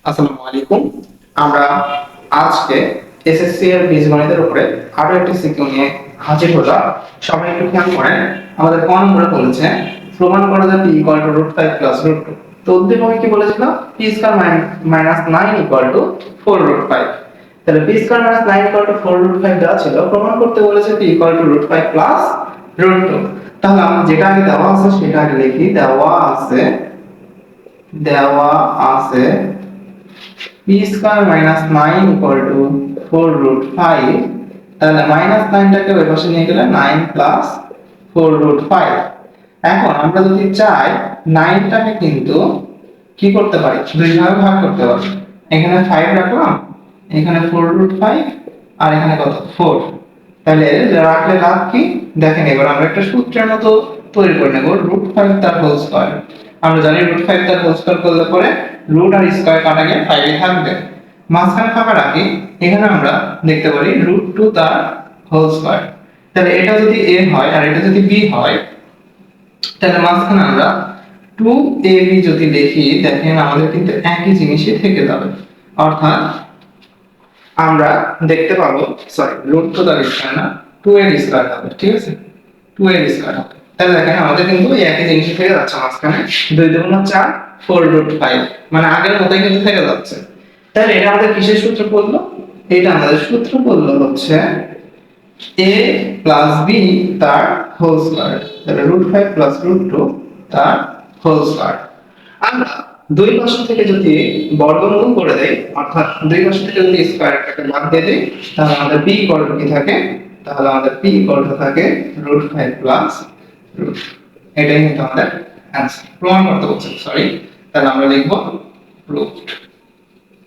আসসালামু আলাইকুম। আমরা আজকে এসএসসি এর বীজগণিতের উপরে আরো একটি সিকিউ নিয়ে হাজির হলাম। সবাই একটু খেয়াল করেন। আমাদের ক নম্বরে বলেছে প্রমাণ করা যায় p = √5 + √2। তো উদ্দীপকে কি বলেছিল? p² - 9 = 4√5। তাহলে p² - 9 = 4√5 দেওয়া ছিল, প্রমাণ করতে বলেছে p = √5 + √2। তাহলে আমরা যেটা আগে দেওয়া আছে সেটা আগে লিখি। দেওয়া আছে p² - 9 = 4√5। তাহলে -9টাকে ওই পাশে নিয়ে গেলে 9 + 4√5। এখন আমরা যদি চাই 9টাকে কিন্তু কি করতে পারি, দুই ভাগে ভাগ করতে পারি। এখানে 5 রাখলাম, এখানে 4√5, আর এখানে কত 4। তাহলে রাখলে লাভ কি দেখেন। এবার আমরা একটা সূত্রের মতো তৈরি করে নেব, √5 তার হোল স্কয়ার। আমরা জানি √5 তার হোল স্কয়ার করলে পরে রুট আর স্কয়ার কাটা গিয়ে 5 ই থাকবে। মাঝখানে ফাঁকা রাখি, এখানে আমরা দেখতে পারি √2 তার হোল স্কয়ার। তাহলে এটা যদি a হয় আর এটা যদি b হয়, তাহলে মাঝখানে আমরা 2ab যদি লিখি, দেখেন আমাদের কিন্তু একই জিনিসই থেকে যাবে। অর্থাৎ আমরা দেখতে পাবো, সরি √2 তার স্কয়ার না, 2 এর স্কয়ার হবে। ঠিক আছে, 2 এর স্কয়ার হবে। তাহলে দেখেন আমাদের কিন্তু এই একই জিনিসই থেকে যাচ্ছে মাঝখানে। 2 × 4 4√5, মানে আগের মতই কিন্তু থেকে যাচ্ছে। তাহলে এটা আমাদের কিসের সূত্র পড়লো? এটা আমাদের সূত্র পড়লো হচ্ছে a + b তার হোল স্কয়ার। তাহলে √5 + √2 তার হোল স্কয়ার। আমরা দুই পাশ থেকে যদি বর্গমূল করে দেই, অর্থাৎ দুই পাশ থেকে যদি স্কয়ারটাকে বাদ দিয়ে দেই, তাহলে আমাদের p = কি থাকে? তাহলে আমাদের p = থাকে √5 + √2। এটাই কিন্তু আমাদের অ্যানসার। প্রমাণ করতে বলছে, সরি। তাহলে আমরা লিখব প্রুভড।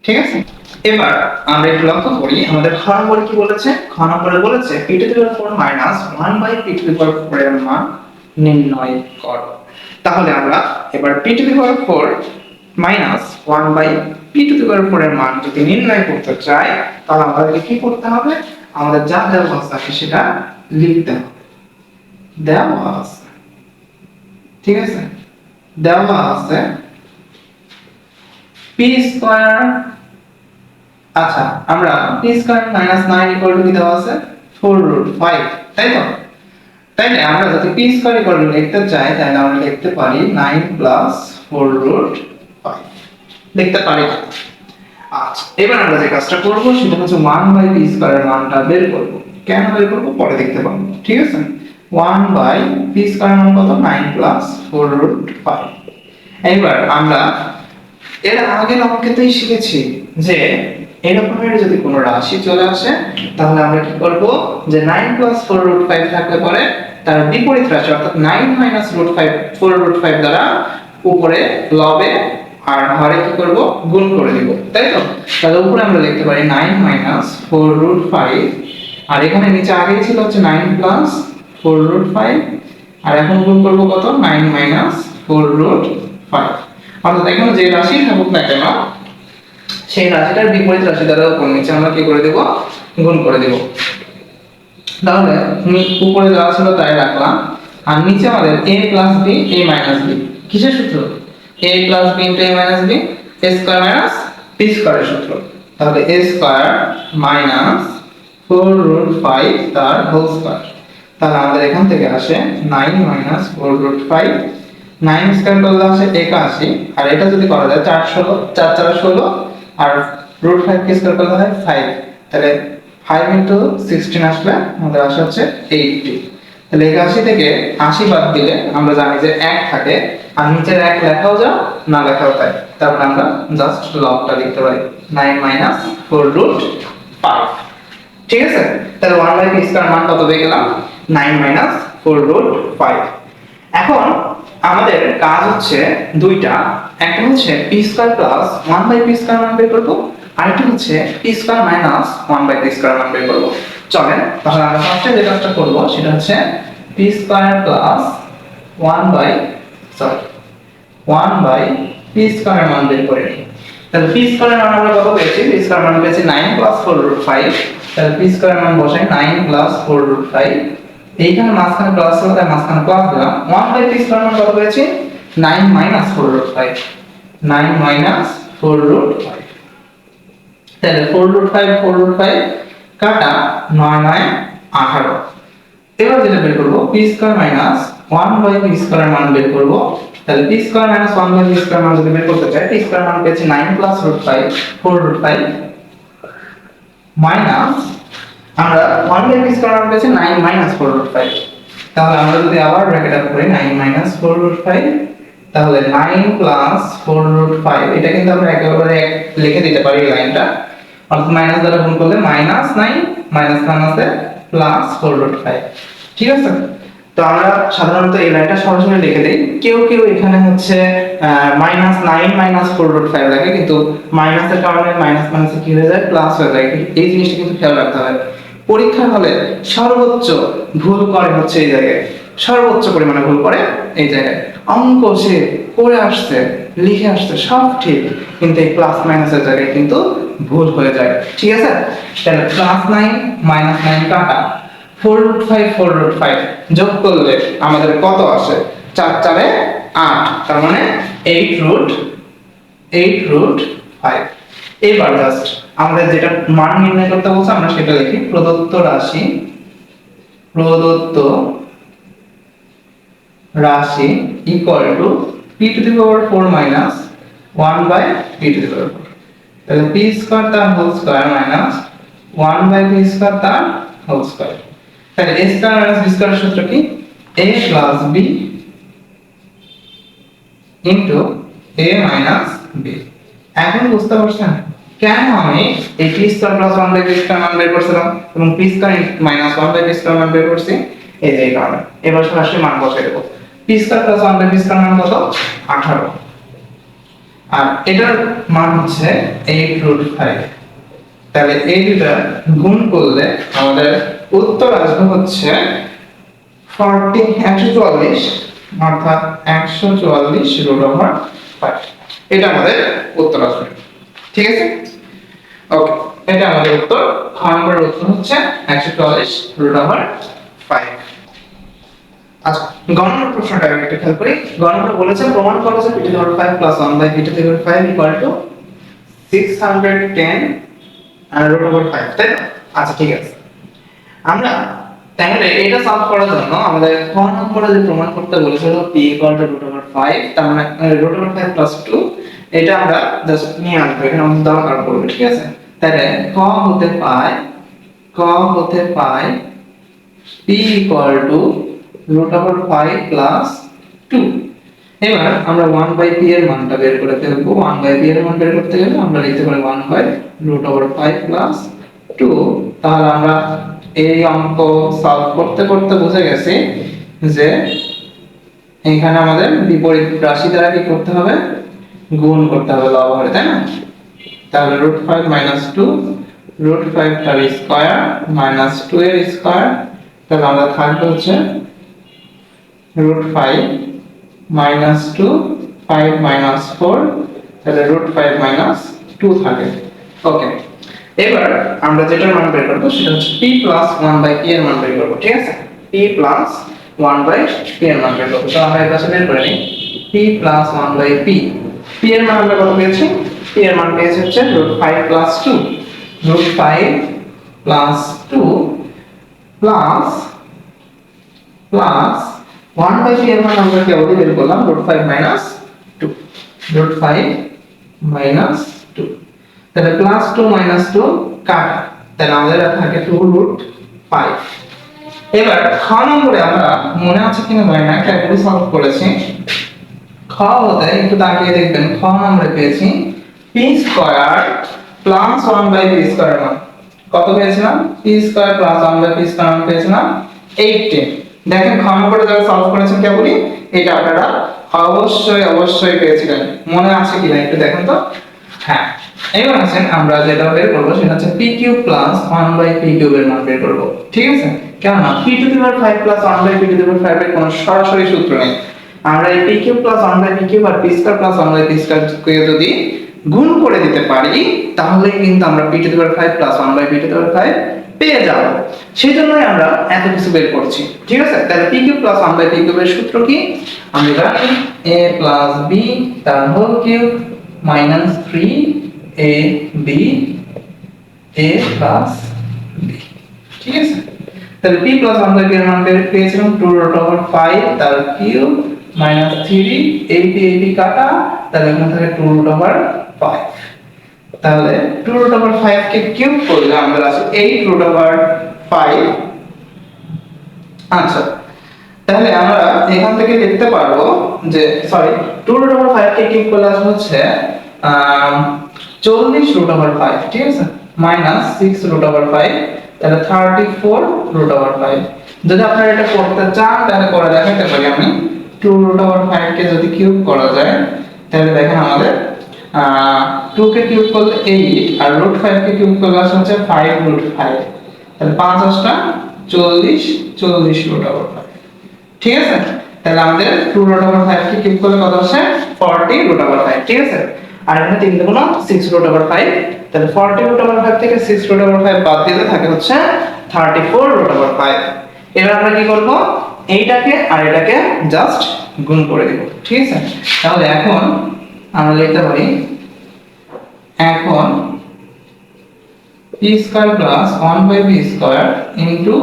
ঠিক আছে, এবার আমরা একটু লক্ষ্য করি আমাদের খ নম্বরে কি বলেছে। খ নম্বরে বলেছে p⁴ - 1/p⁴ এর মান নির্ণয় করো। তাহলে আমরা এবার p⁴ - 1/p⁴ এর মান যদি নির্ণয় করতে চাই, তাহলে আমাদেরকে কি করতে হবে? আমাদের যা দেওয়া আছে সেটা লিখতে হবে। দেওয়া আছে, ঠিক আছে, দেওয়া আছে p²। আচ্ছা, আমরা p² - 9 = কি দেওয়া আছে? 4√5, তাই তো? তাইলে আমরা যদি p² লিখতে চাই, তাহলে আমরা লিখতে পারি 9 + 4√5 লিখতে পারি। আচ্ছা, এবার আমরা যে কাজটা করব সেটা হচ্ছে 1/p² এর মানটা বের করব। কেন বের করব পরে দেখতে পাবো। ঠিক আছে, 1/p² এর মান কত? 9 + 4√5। এবার আমরা এর আগের অঙ্কেতেই শিখেছি যে এরকমের যদি কোনো রাশি চলে আসে, তাহলে আমরা কি করব, যে 9 + 4√5 থাকলে পরে তার বিপরীত রাশি অর্থাৎ 9 - √5 4√5 দ্বারা উপরে লবে আর হরে কি করব, গুণ করে দিব, তাই তো? তাহলে উপরে আমরা লিখতে পারি 9 - 4√5, আর এখানে নিচে আগেই ছিল হচ্ছে 9 + 4√5, আর এখন গুণ করব কত? 9 - 4√5। অর্থাৎ এখানে যে রাশি থাকুক না কেন, সেই রাশিটার বিপরীত রাশি দ্বারা উপর নিচে আমরা কি করে দেব, গুণ করে দেব। তাহলে উপরে যা ছিল তাই রাখলাম, আর নিচে আমাদের a + b a - b কিসের সূত্র? a + b * a - b a² - p² এর সূত্র। তাহলে a² - 4√5 তার হোল স্কয়ার। তাহলে আমাদের এখান থেকে আসে 9 - 4√5, 9 স্কয়ার করলে আসে 81, আর এটা যদি করা যায় 4 16 4 4 16, আর √5 কে স্কয়ার করলে হয় 5। তাহলে 5 * 16 আসলে আমাদের আসে হচ্ছে 80। তাহলে 81 থেকে 80 বাদ দিলে আমরা জানি যে 1 থাকে, আর নিচের 1 লেখাও যায় না লেখাও তাই। তারপর আমরা জাস্ট লবটা লিখতে পারি 9 - 4√5। ঠিক আছে, তাহলে 1/p² মান কত পেয়ে গেলাম? 9 - 4√5। এখন আমাদের কাজ হচ্ছে দুইটা, একটা হচ্ছে p² + 1/p² মান বের করব, আরেকটা হচ্ছে p² - 1/p² মান বের করব। চলেন তাহলে আমরা ফার্স্টে যে কাজটা করব সেটা হচ্ছে p² + 1/p² এর মান বের করে নিই। তাহলে p² এর মান আমরা কত পেয়েছি? p² এর মান পেয়েছি 9 + 4√5। তাহলে p² এর মান বসাই 9 + 4√5। এইখানে মাঝখানে প্লাস হলো তাই মাঝখানে প্লাস দিলাম। 1/p² এর মান কত পেয়েছি? 9 - 4√5, 9 - 4√5। তাহলে 4√5 কাটা 9 9 18। এবার যেটা বের করব p square minus 1/p square মান বের করব। তাহলে p square minus 1/p square মান যদি বের করতে চাই, p স্কয়ার মান পেয়েছি 9 প্লাস √5 4√5 মাইনাস আমরা 1/p স্কয়ার মান পেয়েছি 9 মাইনাস 4√5। তাহলে আমরা যদি আবার ব্র্যাকেট আপ করি 9 মাইনাস 4√5, তাহলে 9 প্লাস 4√5, এটা কিন্তু আমরা একেবারে লিখে দিতে পারি এই লাইনটা, অর্থাৎ মাইনাস দ্বারা গুণ করলে মাইনাস 9 মাইনাস মাইনাসে প্লাস 4√5। ঠিক আছে, তো আমরা সাধারণত এই লাইনটা সরাসরি লিখে দেই। কেউ কেউ এখানে হচ্ছে মাইনাস 9 মাইনাস 4√5 লেখে, কিন্তু মাইনাসের কারণে মাইনাস মাইনাসে কি হয়ে যায়, প্লাস হয়ে যায়। এই জিনিসটা কিন্তু খেয়াল রাখতে হবে। পরীক্ষার হলে সর্বোচ্চ ভুল করে হচ্ছে এই জায়গায়, সর্বোচ্চ পরিমাণে ভুল করে এই জায়গায়। অঙ্ক সে করে আসছে, লিখে আসছে, সব ঠিক, কিন্তু এই প্লাস মাইনাসের জায়গায় কিন্তু ভুল হয়ে যায়। ঠিক আছে, তাহলে প্লাস 9 মাইনাস 9 কাটা 4√5 যোগ করলে আমাদের কত আসে, 4 4 8, তার মানে 8√5। এবার জাস্ট আমাদের যেটা মান নির্ণয় করতে বলছে আমরা সেটা লিখি। প্রদত্ত রাশি equal to p⁴ minus 1/p⁴। তাহলে p স্কয়ার তার whole square minus 1/p square তার হোল স্কয়ার। তাহলে a স্কয়ার মাইনাস b স্কয়ারের সূত্র কি, a plus b into a minus b। এখন বুঝতে পারছেন কেন আমি এই p square plus 1/p square মান বের করছিলাম এবং p square minus 1/p square মান বের করছি, এই যে কারণে। এবার সরাসরি মান বসাই দেব। p square plus 1/p square মান কত, 18, আর এটার মান হচ্ছে 8√5। তাহলে এই দুটো গুণ করলে আমাদের উত্তর আসবে হচ্ছে 144, অর্থাৎ 144√5। এটা আমাদের উত্তর আসবে। ঠিক আছে, ওকে, এটা আমাদের উত্তর। খ নম্বরের উত্তর হচ্ছে 144√5। আচ্ছা, গণনার প্রশ্নটা একটু খেয়াল করি। গণনা বলেছে প্রমাণ করা যে p⁵ plus 1/p⁵ equal to 610√5, তাই না? আচ্ছা, ঠিক আছে। আমরা তাহলে এটা সলভ করার জন্য আমাদের খ নম্বরে যে প্রমাণ করতে বলেছিল p √5, তার মানে √5 প্লাস 2, এটা আমরা জাস্ট নিয়ে আসবো, এখানে আমাদের দরকার পড়বে। ঠিক আছে, তাহলে ক হতে পায় p √5 প্লাস 2। এবার আমরা 1/p এর মানটা বের করে ফেলবো। 1/p এর মান বের করতে গেলে আমরা লিখতে পারি 1/√5 প্লাস 2। তাহলে আমরা এই অঙ্ক সলভ করতে করতে বুঝে গেছি যে এখানে আমাদের বিপরীত রাশি দ্বারা কি করতে হবে, গুণ করতে হবে লবহরে, তাই না? তাহলে √5 মাইনাস 2, √5 তার স্কয়ার মাইনাস 2 এর স্কয়ার। তাহলে আমরা থাকবে হচ্ছে √5 মাইনাস 2, 5 মাইনাস 4, তাহলে √5 মাইনাস 2 থাকে। ওকে, এবার আমরা যেটার মান বের করব সেটা হচ্ছে p প্লাস 1/p এর মান বের করব। ঠিক আছে, p প্লাস 1/p এর মান বের করব। তো আমরা এটা বের করে নিই। p প্লাস 1/p, p এর মান আমরা কত পেয়েছি, p এর মান পেয়েছি হচ্ছে √5 প্লাস 2, √5 প্লাস 2 প্লাস 1/p এর মান আমরা কেবল বের করলাম √5 মাইনাস 2, √5 মাইনাস 2। তাহলে প্লাস 2 মাইনাস 2 কাটা, তাহলে আমাদের থাকে 2√5। এবার খ নম্বরে আমরা মনে আছে কিনা জানি না, ক্যালকুলাস সলভ করেছি। খ হতে একটু তাকিয়ে দেখবেন, খ নম্বরে পেয়েছি p square plus 1/p square মান কত পেয়েছিলাম, p square plus 1/p square মান পেয়েছিলাম 18। দেখেন খ নম্বরে যারা সলভ করেছেন কেবলই এটা আপনারা অবশ্যই পেয়েছিলেন, মনে আছে কিনা একটু দেখেন তো। হ্যাঁ, এবার আসেন আমরা যেটা বের করব সেটা হচ্ছে p³ প্লাস 1/p³ এর মান বের করব। ঠিক আছে, কেননা p⁵ প্লাস 1/p⁵ এর কোনো সরাসরি সূত্র নেই। আমরা এই p³ প্লাস 1/p³ আর p² প্লাস 1/p² কে যদি গুণ করে দিতে পারি তাহলে কিন্তু আমরা p⁵ প্লাস 1/p⁵ পেয়ে যাব। সেজন্যই আমরা এত কিছু বের করছি। ঠিক আছে, তাহলে p³ প্লাস 1/p³ এর সূত্র কি, আমরা জানি a প্লাস b তার whole cube minus 3ab a plus b, ঠিক আছে। তাহলে p প্লাস 1 বাই p এর মান পেয়েছিলাম 2√5 তার কিউব মাইনাস 3 ab কাটা, তাহলে এখানে থাকে 2√5। তাহলে 2√5 কে কিউব করলে আমাদের আসে 8√5। আচ্ছা, তাহলে আমরা এখান থেকে লিখতে পারবো যে সরি 2√5 কে কিউব করলে আসবে হচ্ছে 40√5, ঠিক আছে, মাইনাস 6√5, তাহলে 34√5। যদি আপনারা এটা করতে চান তাহলে করে দেখাতে পারি আমি। 2√5 কে যদি কিউব করা যায় তাহলে দেখেন আমাদের 2 কে কিউব করলে 8 আর √5 কে কিউব করলে আসে হচ্ছে 5√5, তাহলে 5 8টা 40 40√5, ঠিক আছে। তাহলে আমাদের 2√5 কে কিউব করলে কত আসে 40√5, ঠিক আছে। আর এখানে 3 গুণ 6√5, তাহলে 40√5 থেকে 6√5 বাদ দিলে থাকে হচ্ছে 34√5। এবার আমরা কি করব, এইটাকে আর এটাকে জাস্ট গুণ করে দেব, ঠিক আছে। তাহলে এখন আমরা লিখতে পারি, এখন p square plus 1/p square into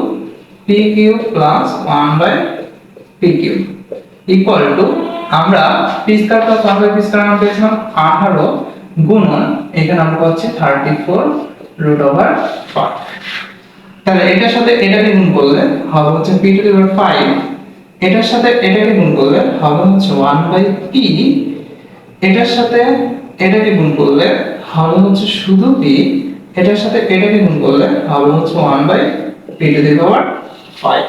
p cube plus 1/p cube equal to, আমরা p square plus 1/p square মান পেয়েছিলাম 18 গুণন এখানে আমরা পাচ্ছি 34√5। তাহলে এটার সাথে এটাকে গুণ করলে হবে হচ্ছে p টু দি পাওয়ার 5, এটার সাথে এটাকে গুণ করলে হবে হচ্ছে 1/p, এটার সাথে এটাকে গুণ করলে হবে হচ্ছে শুধু p, এটার সাথে এটাকে গুণ করলে হবে হচ্ছে 1/p টু দি পাওয়ার 5,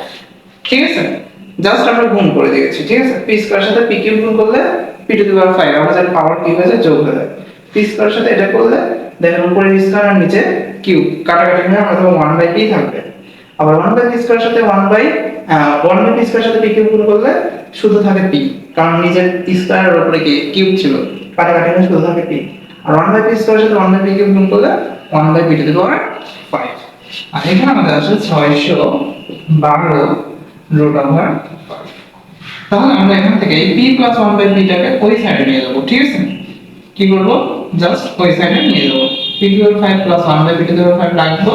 ঠিক আছে। জাস্ট আমরা গুণ করে দিয়েছি, ঠিক আছে। p স্কয়ার সাথে p কিউব গুণ করলে p টু দি পাওয়ার 5, আমরা জানি পাওয়ার কি হয়ে যায়, যোগ হয়ে যায়। p স্কয়ার সাথে এটা করলে দেখেন উপরে স্কয়ার আর নিচে কিউব কাটাকাটি হয়ে আমাদের 1/p থাকবে। আবার 1/p স্কয়ার সাথে 1/p স্কয়ার সাথে p কিউব গুণ করলে শুধু থাকে p, কারণ নিচের স্কয়ার এর উপরে কি কিউব ছিল, কাটাকাটি হয়ে শুধু থাকে p। আর 1/p স্কয়ার সাথে 1/p কিউব গুণ করলে 1/p টু দি পাওয়ার 5। আর এখানে আমাদের আসে 612√5। তাহলে আমরা এখান থেকে এই p প্লাস 1/p টাকে ওই সাইডে নিয়ে যাব, ঠিক আছে। কি করব, জাস্ট ওই সাইডে নিয়ে যাব, p to the power 5 plus 1/p to the power 5 রাখবো,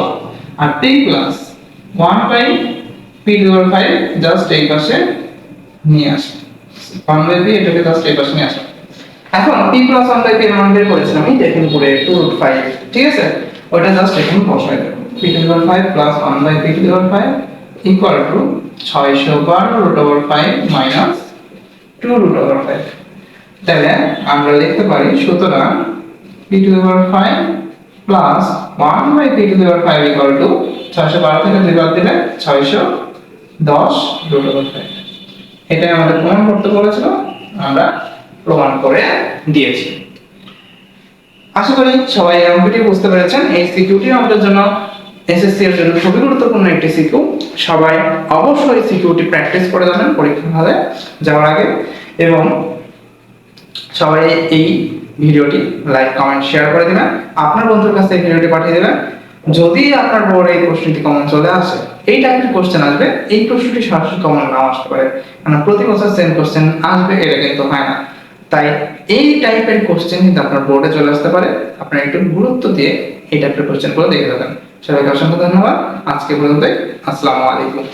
আর p plus 1/p to the power 5 just এই পাশে নিয়ে আসব, 1/p এটাকে জাস্ট এই পাশে নিয়ে আসব। এখন p প্লাস 1/p এর মান বের করেছিলাম আমি, দেখেন পুরো 2√5, ঠিক আছে। ওটা জাস্ট এখানে বসাই দেব, p to the power 5 plus 1/p to the power 5 equal to 612√5 minus 2√5। তাহলে আমরা লিখতে পারি, সুতরাং p to the power 5 plus 1/p to the power 5 equal to 612 থেকে 2 বাদ দিলে 610√5। এটাই আমাদের প্রমাণ করতে বলেছিল, আমরা প্রমাণ করে দিয়েছি। আশা করি সবাই অঙ্কটি বুঝতে পেরেছেন। এই সিকিউটি আমাদের জন্য এসএসসি এর জন্য খুবই গুরুত্বপূর্ণ একটি সিকিউ। সবাই অবশ্যই সিকিউটি প্র্যাকটিস করে যাবেন পরীক্ষা হলে যাওয়ার আগে, এবং সবাই এই ভিডিওটি লাইক কমেন্ট শেয়ার করে দিবেন, আপনার বন্ধুর কাছে এই ভিডিওটি পাঠিয়ে দিবেন। যদি আপনার বোর্ডে এই প্রশ্নটি কমন চলে আসে, এই টাইপের কোশ্চেন আসবে, এই প্রশ্নটি সরাসরি কমন নাও আসতে পারে, কারণ প্রতি বছর সেম কোশ্চেন আসবে এটা কিন্তু হয় না। তাই এই টাইপের কোশ্চেন কিন্তু আপনার বোর্ডে চলে আসতে পারে, আপনারা একটু গুরুত্ব দিয়ে এই টাইপের কোশ্চেনগুলো দেখে যাবেন। সবাইকে অসংখ্য ধন্যবাদ, আজকে পর্যন্তই, আসসালামু আলাইকুম।